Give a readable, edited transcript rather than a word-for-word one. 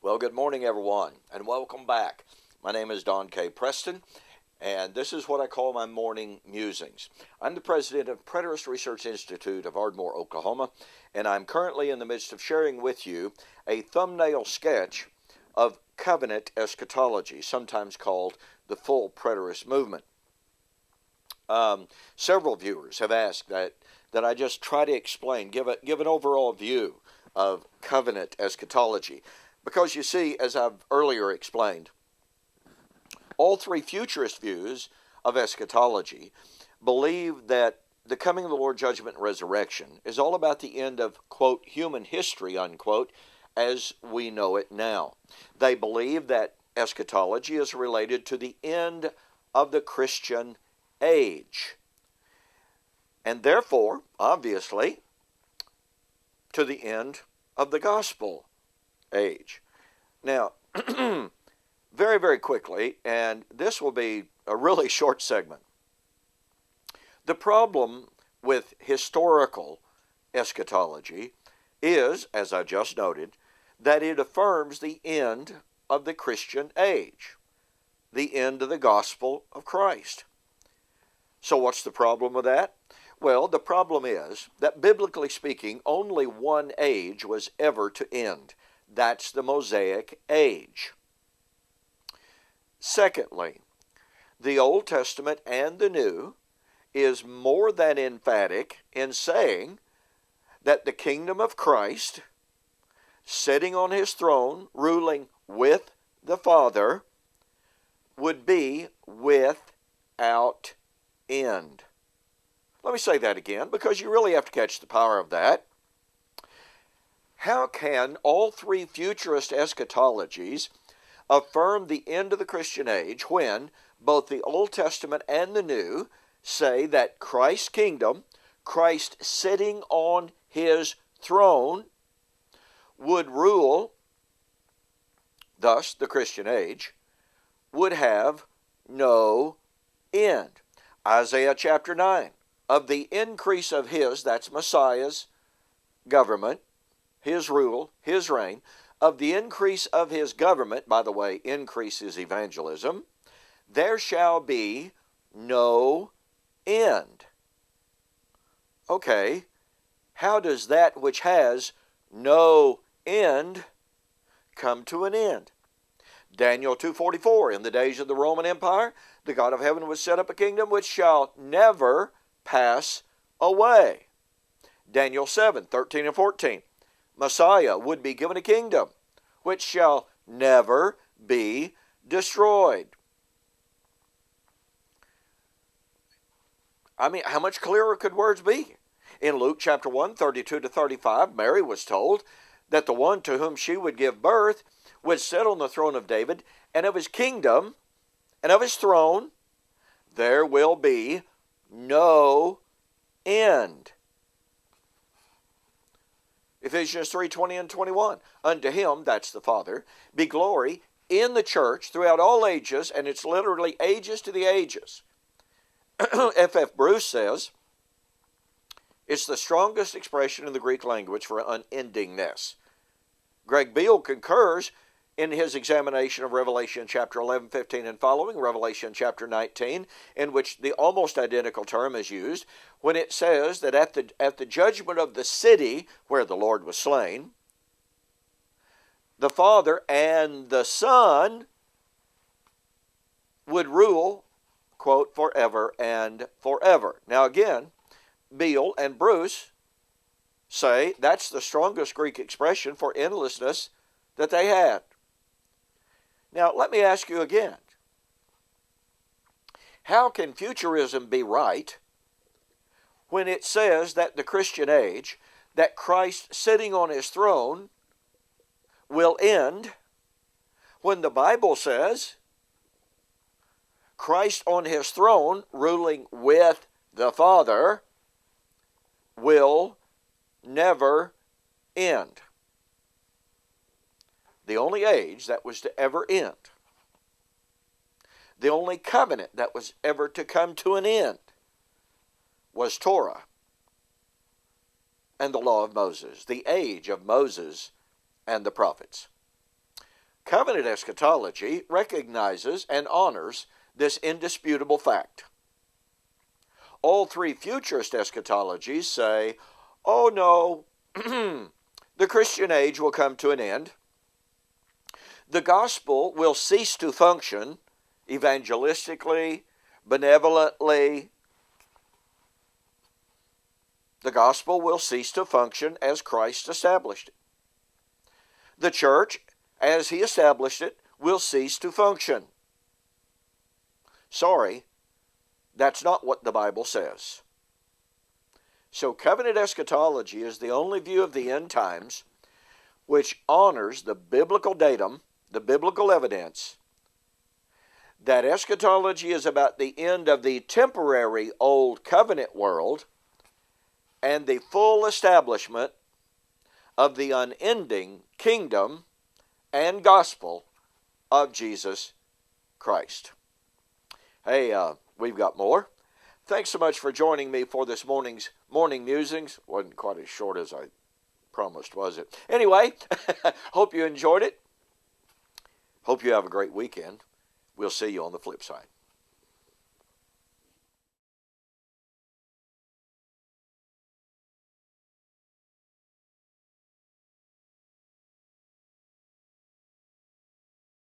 Well, good morning, everyone, and welcome back. My name is Don K. Preston, and this is what I call my morning musings. I'm the president of Futurist Research Institute of Ardmore, Oklahoma, and I'm currently in the midst of sharing with you a thumbnail sketch of Covenant Eschatology, sometimes called the full preterist movement. Several viewers have asked that I just try to explain, give an overall view of Covenant Eschatology. Because you see, as I've earlier explained, all three futurist views of eschatology believe that the coming of the Lord, judgment, and resurrection is all about the end of, quote, human history, unquote, as we know it now. They believe that eschatology is related to the end of the Christian age, and therefore, obviously, to the end of the gospel age. Now, very, very quickly, and this will be a really short segment. The problem with historical eschatology is, as I just noted, that it affirms the end of the Christian age, the end of the gospel of Christ. So what's the problem with that? Well, the problem is that, biblically speaking, only one age was ever to end. That's the Mosaic age. Secondly, the Old Testament and the New is more than emphatic in saying that the kingdom of Christ, sitting on his throne, ruling with the Father, would be without end. Let me say that again, because you really have to catch the power of that. How can all three futurist eschatologies affirm the end of the Christian age when both the Old Testament and the New say that Christ's kingdom, Christ sitting on his throne, would rule, thus the Christian age, would have no end? Isaiah chapter 9, of the increase of his, that's Messiah's government, his rule, his reign, of the increase of his government, by the way, increase is evangelism, there shall be no end. Okay, how does that which has no end come to an end? Daniel 2:44, in the days of the Roman Empire, the God of heaven would set up a kingdom which shall never pass away. Daniel 7:13 and 14, Messiah would be given a kingdom which shall never be destroyed. I mean, how much clearer could words be? In Luke chapter 1, 32 to 35, Mary was told that the one to whom she would give birth would sit on the throne of David, and of his kingdom and of his throne there will be no end. Ephesians 3:20 and 21. Unto him, that's the Father, be glory in the church throughout all ages, and it's literally ages to the ages. F.F. Bruce says, it's the strongest expression in the Greek language for unendingness. Greg Beale concurs in his examination of Revelation chapter 11, 15, and following, Revelation chapter 19, in which the almost identical term is used, when it says that at the judgment of the city where the Lord was slain, the Father and the Son would rule, quote, forever and forever. Now again, Beale and Bruce say that's the strongest Greek expression for endlessness that they had. Now, let me ask you again. How can futurism be right when it says that the Christian age, that Christ sitting on his throne, will end, when the Bible says Christ on his throne, ruling with the Father, will never end? The only age that was to ever end, the only covenant that was ever to come to an end, was Torah and the law of Moses, the age of Moses and the prophets. Covenant eschatology recognizes and honors this indisputable fact. All three futurist eschatologies say, oh no, the Christian age will come to an end. The gospel will cease to function evangelistically, benevolently. The gospel will cease to function as Christ established it. The church, as he established it, will cease to function. Sorry, that's not what the Bible says. So covenant eschatology is the only view of the end times which honors the biblical datum, the biblical evidence, that eschatology is about the end of the temporary old covenant world and the full establishment of the unending kingdom and gospel of Jesus Christ. Hey, we've got more. Thanks so much for joining me for this morning's Morning Musings. Wasn't quite as short as I promised, was it? Anyway, hope you enjoyed it. Hope you have a great weekend. We'll see you on the flip side.